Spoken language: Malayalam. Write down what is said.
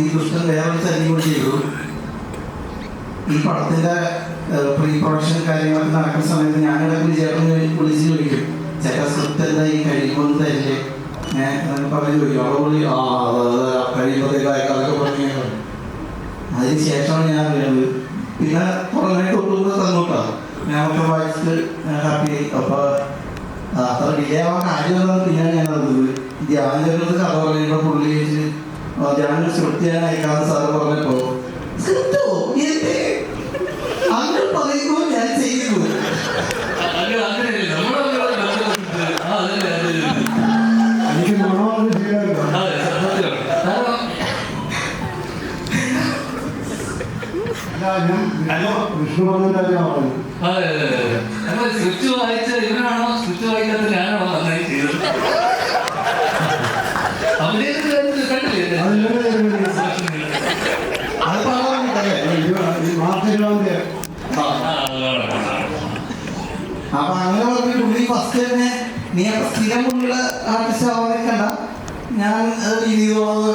ഉണ്ണികൃഷ്ണൻ വേറൊരു ചതി കൂടി ചെയ്തു. ഈ പടത്തിന്റെ പ്രീ പ്രൊഡക്ഷൻ കാര്യങ്ങളൊക്കെ നടക്കുന്ന സമയത്ത് ഞാനിടയ്ക്ക് ചേട്ടൻ വിളിച്ച് ചോദിക്കും, ചേട്ടാ സ്ക്രിപ്റ്റ് എന്താ ഈ കഴിയുമ്പോൾ തരില്ലേ എന്നൊക്കെ പറഞ്ഞ് ചോദിക്കും. അവിടെ കഴിയുമ്പോഴത്തേക്ക് അയക്കാതൊക്കെ പറഞ്ഞു. അതിന് ശേഷമാണ് ഞാൻ അറിയുന്നത്. പിന്നെ പുറമേട്ട് ഒട്ടുമ്പോൾ തന്നോട്ടാ ഞാനൊക്കെ വായിച്ചിട്ട് ഹാപ്പിയായി. അപ്പോൾ അത്ര ഡിലേ ആവാൻ കാര്യമെന്നാണ് പിന്നെ ഞാൻ അറിഞ്ഞത്. ധ്യാനചന്ദ്രത്ത് കഥ പറയുമ്പോൾ പുള്ളി ചോദിച്ച് ധ്യാനം സ്ക്രിപ്റ്റ് ചെയ്യാൻ അയക്കാതെ സാറ് പറഞ്ഞപ്പോൾ സ്ക്രിപ്റ്റോ അങ്ങനെ പറയുമ്പോൾ ഞാൻ ചെയ്യുന്നു. എനിക്ക് മണമാണ് സ്ക്രിപ്റ്റ് വായിച്ച ഇവനാണോ സ്ക്രിപ്റ്റ് വായിക്കാത്ത ഞാനാണോ നന്നായി ചെയ്തത്? അപ്പൊ അങ്ങനെ പറഞ്ഞ പുള്ളി ഫസ്റ്റ് തന്നെ നീ അപ്പൊ സ്ഥിരം പുള്ളിയുടെ ആർട്ടിസ്റ്റ് ആവാനൊക്കെ ഞാൻ രീതിയിലുള്ള